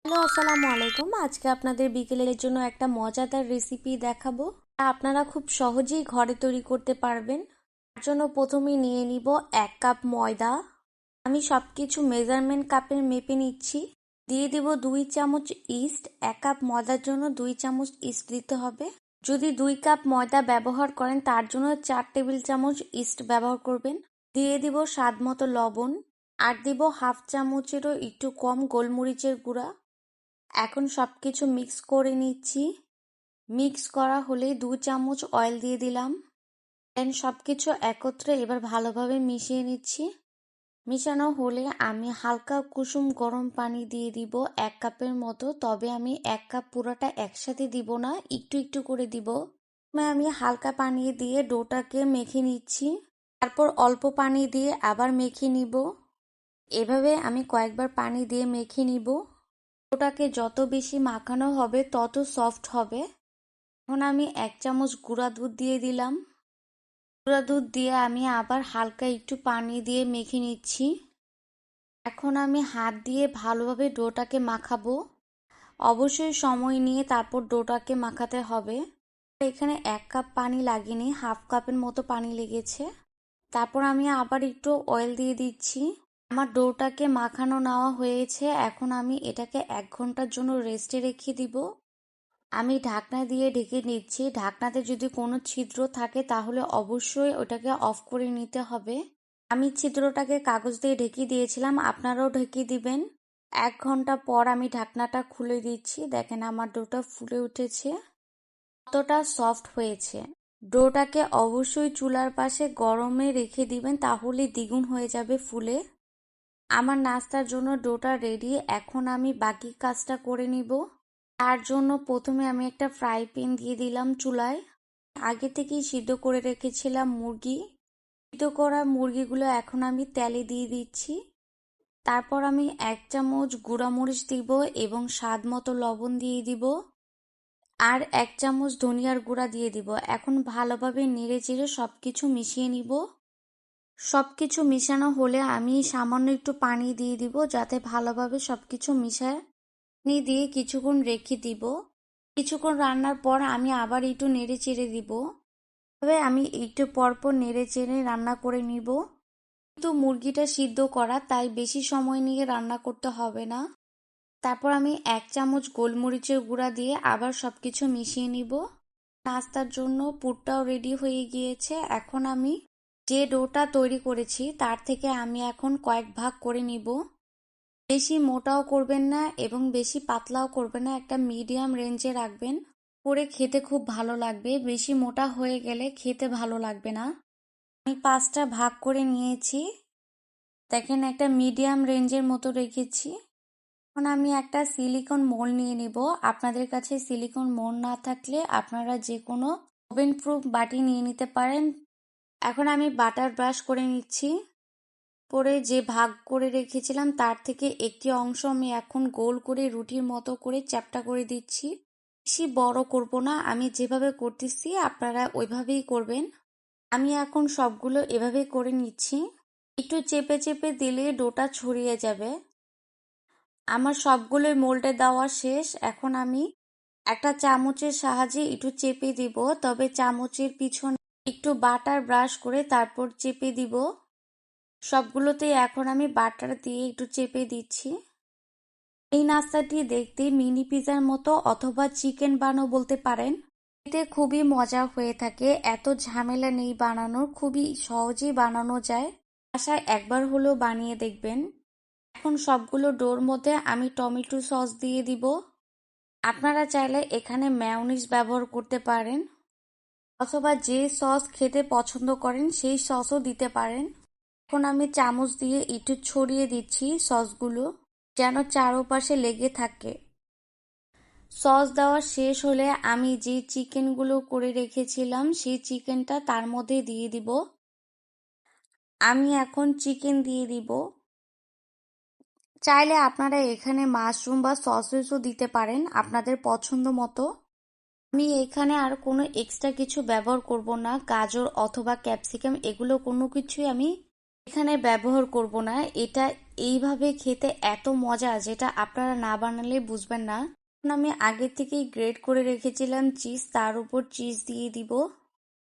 Hello, আসসালামু আলাইকুম। আজকে আপনাদের বিকেলের জন্য একটা মজাদার রেসিপি দেখাবো। আপনারা খুব সহজেই ঘরে তৈরি করতে পারবেন। তার জন্য প্রথমেই নিয়ে নিব 1 কাপ ময়দা। আমি সবকিছু মেজারমেন্ট কাপের মেপে নিচ্ছি। দিয়ে দিব 2 চামচ ইস্ট। 1 কাপ ময়দার জন্য 2 চামচ ইস্ট দিতে হবে। যদি 2 কাপ ময়দা ব্যবহার করেন তার জন্য 4 টেবিল চামচ ইস্ট ব্যবহার করবেন। দিয়ে দিব স্বাদ মতো লবণ। আর দিব হাফ চামচেরও একটু কম গোলমরিচের গুঁড়া। এখন সবকিছু মিক্স করে নিচ্ছি। মিক্স করা হলে 2 চামচ অয়েল দিয়ে দিলাম। দেন সবকিছু একত্রে এবার ভালোভাবে মিশিয়ে নিচ্ছি। মিশানো হলে আমি হালকা কুসুম গরম পানি দিয়ে দিব 1 কাপের মতো। তবে আমি 1 কাপ পুরোটা একসাথে দিব না, একটু একটু করে দিব। আমি হালকা পানি দিয়ে ডোটাকে মেখে নিচ্ছি। তারপর অল্প পানি দিয়ে আবার মেখে নিব। এভাবে আমি কয়েকবার পানি দিয়ে মেখে নিব। ওটাকে যত বেশি মাখানো হবে তত সফট হবে। এখন আমি 1 চামচ গুঁড়া দুধ দিয়ে দিলাম। গুঁড়া দুধ দিয়ে আমি আবার হালকা একটু পানি দিয়ে মেখে নিচ্ছি। এখন আমি হাত দিয়ে ভালোভাবে ডোটাকে মাখাবো। অবশ্যই সময় নিয়ে তারপর ডোটাকে মাখাতে হবে। এখানে 1 কাপ পানি লাগেনি, হাফ কাপের মতো পানি লেগেছে। তারপর আমি আবার একটু অয়েল দিয়ে দিচ্ছি। আমার ডোটাকে মাখানো নেওয়া হয়েছে। এখন আমি এটাকে 1 ঘন্টার জন্য রেস্টে রেখে দিব। আমি ঢাকনা দিয়ে ঢেকে নিচ্ছি। ঢাকনাতে যদি কোনো ছিদ্র থাকে তাহলে অবশ্যই ওটাকে অফ করে নিতে হবে। আমি ছিদ্রটাকে কাগজ দিয়ে ঢেকে দিয়েছিলাম, আপনারাও ঢেকে দিবেন। 1 ঘন্টা পর আমি ঢাকনাটা খুলে দিচ্ছি। দেখেন আমার ডোটা ফুলে উঠেছে, কতটা সফট হয়েছে। ডোটাকে অবশ্যই চুলার পাশে গরমে রেখে দিবেন, তাহলে দ্বিগুণ হয়ে যাবে ফুলে। আমার নাস্তার জন্য ডোটা রেডি। এখন আমি বাকি কাজটা করে নিব। তার জন্য প্রথমে আমি একটা ফ্রাই প্যান দিয়ে দিলাম চুলায়। আগে থেকেই সিদ্ধ করে রেখেছিলাম মুরগি। সিদ্ধ করা মুরগিগুলো এখন আমি তেলে দিয়ে দিচ্ছি। তারপর আমি 1 চামচ গুঁড়ামরিচ দিব এবং স্বাদ মতো লবণ দিয়ে দিব। আর 1 চামচ ধনিয়ার গুঁড়া দিয়ে দিব। এখন ভালোভাবে নেড়ে চেড়ে সবকিছু মিশিয়ে নিব। সবকিছু মিশানো হলে আমি সামান্য একটু পানি দিয়ে দিব, যাতে ভালোভাবে সবকিছু মিশায়। পানি দিয়ে কিছুক্ষণ রেখে দিব। কিছুক্ষণ রান্নার পর আমি আবার একটু নেড়ে চেড়ে দিব। তবে আমি একটু পরপর নেড়ে চেড়ে রান্না করে নিব। কিন্তু মুরগিটা সিদ্ধ করা, তাই বেশি সময় নিয়ে রান্না করতে হবে না। তারপর আমি 1 চামচ গোলমরিচের গুঁড়া দিয়ে আবার সবকিছু মিশিয়ে নিব। নাস্তার জন্য পুরটাও রেডি হয়ে গিয়েছে। এখন আমি যে ডোটা তৈরি করেছি তার থেকে আমি এখন কয়েক ভাগ করে নিব। বেশি মোটাও করবেন না এবং বেশি পাতলাও করবেন না, একটা মিডিয়াম রেঞ্জে রাখবেন। করে খেতে খুব ভালো লাগবে। বেশি মোটা হয়ে গেলে খেতে ভালো লাগবে না। আমি 5টা ভাগ করে নিয়েছি। দেখেন একটা মিডিয়াম রেঞ্জের মতো রেখেছি। এখন আমি একটা সিলিকন মোল্ড নিয়ে নিব। আপনাদের কাছে সিলিকন মোল্ড না থাকলে আপনারা যে কোনো ওভেন প্রুফ বাটি নিয়ে নিতে পারেন। এখন আমি বাটার ব্রাশ করে নিচ্ছি। পরে যে ভাগ করে রেখেছিলাম তার থেকে একটি অংশ আমি এখন গোল করে রুটির মতো করে চ্যাপ্টা করে দিচ্ছি। বেশি বড় করব না, আমি যেভাবে করতেছি আপনারা ওইভাবেই করবেন। আমি এখন সবগুলো এভাবে করে নিচ্ছি। একটু চেপে চেপে দিলে ডোটা ছড়িয়ে যাবে। আমার সবগুলোই মোল্ডে দেওয়া শেষ। এখন আমি একটা চামচের সাহায্যে একটু চেপে দিব, তবে চামচের পিছনে একটু বাটার ব্রাশ করে তারপর চেপে দিব। সবগুলোতেই এখন আমি বাটার দিয়ে একটু চেপে দিচ্ছি। এই নাস্তাটি দেখতে মিনি পিজার মতো অথবা চিকেন বানও বলতে পারেন। এতে খুবই মজা হয়ে থাকে, এত ঝামেলা নেই বানানোর, খুবই সহজেই বানানো যায়। বাসায় একবার হলেও বানিয়ে দেখবেন। এখন সবগুলো ডোর মধ্যে আমি টমেটো সস দিয়ে দিব। আপনারা চাইলে এখানে মেয়োনিজ ব্যবহার করতে পারেন, অথবা যে সস খেতে পছন্দ করেন সেই সসও দিতে পারেন। এখন আমি চামচ দিয়ে একটু ছড়িয়ে দিচ্ছি সসগুলো, যেন চারপাশে লেগে থাকে। সস দেওয়া শেষ হলে আমি যে চিকেনগুলো করে রেখেছিলাম সেই চিকেনটা তার মধ্যে দিয়ে দিব। আমি এখন চিকেন দিয়ে দিব। চাইলে আপনারা এখানে মাশরুম বা সসেসও দিতে পারেন আপনাদের পছন্দ মতো। আমি এখানে আর কোনো এক্সট্রা কিছু ব্যবহার করব না, গাজর অথবা ক্যাপসিকাম এগুলো কোনো কিছুই আমি এখানে ব্যবহার করব না। এটা এইভাবে খেতে এত মজা যেটা আপনারা না বানালে বুঝবেন না। এখন আমি আগে থেকেই গ্রেট করে রেখেছিলাম চিজ, তার উপর চিজ দিয়ে দিব।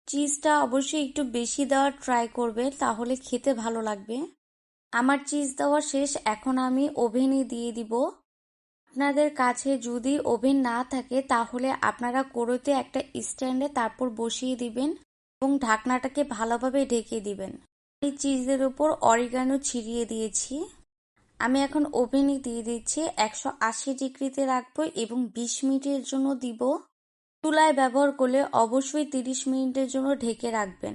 চিজটা অবশ্যই একটু বেশি দেওয়ার ট্রাই করবে, তাহলে খেতে ভালো লাগবে। আমার চিজ দেওয়া শেষ, এখন আমি ওভেনে দিয়ে দিব। আপনাদের কাছে যদি ওভেন না থাকে তাহলে আপনারা কড়াইতে একটা স্ট্যান্ডে তারপর বসিয়ে দিবেন এবং ঢাকনাটাকে ভালোভাবে ঢেকে দিবেন। এই চিজের উপর অরিগানো ছিটিয়ে দিয়েছি। আমি এখন ওভেনে দিয়ে দিচ্ছি, 180 ডিগ্রিতে রাখবো এবং 20 মিনিটের জন্য দিব। চুলায় ব্যবহার করলে অবশ্যই 30 মিনিটের জন্য ঢেকে রাখবেন।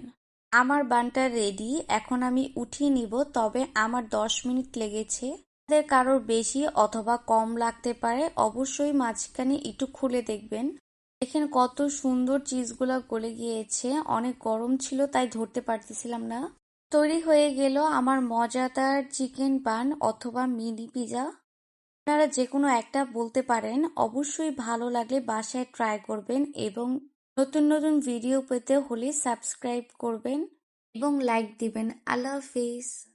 আমার বানটা রেডি, এখন আমি উঠিয়ে নিব, তবে আমার 10 মিনিট লেগেছে। আপনাদের কারোর বেশি অথবা কম লাগতে পারে, অবশ্যই মাঝখানে একটু খুলে দেখবেন। দেখেন কত সুন্দর চিজগুলো গলে গিয়েছে, অনেক গরম ছিল তাই ধরতে পারতেছিলাম না। তৈরি হয়ে গেল আমার মজাদার চিকেন বান অথবা মিনি পিজা। আপনারা যে কোনো একটা বলতে পারেন। অবশ্যই ভালো লাগলে বাসায় ট্রাই করবেন এবং নতুন নতুন ভিডিও পেতে হলে সাবস্ক্রাইব করবেন এবং লাইক দিবেন। আল্লাহ হাফিজ।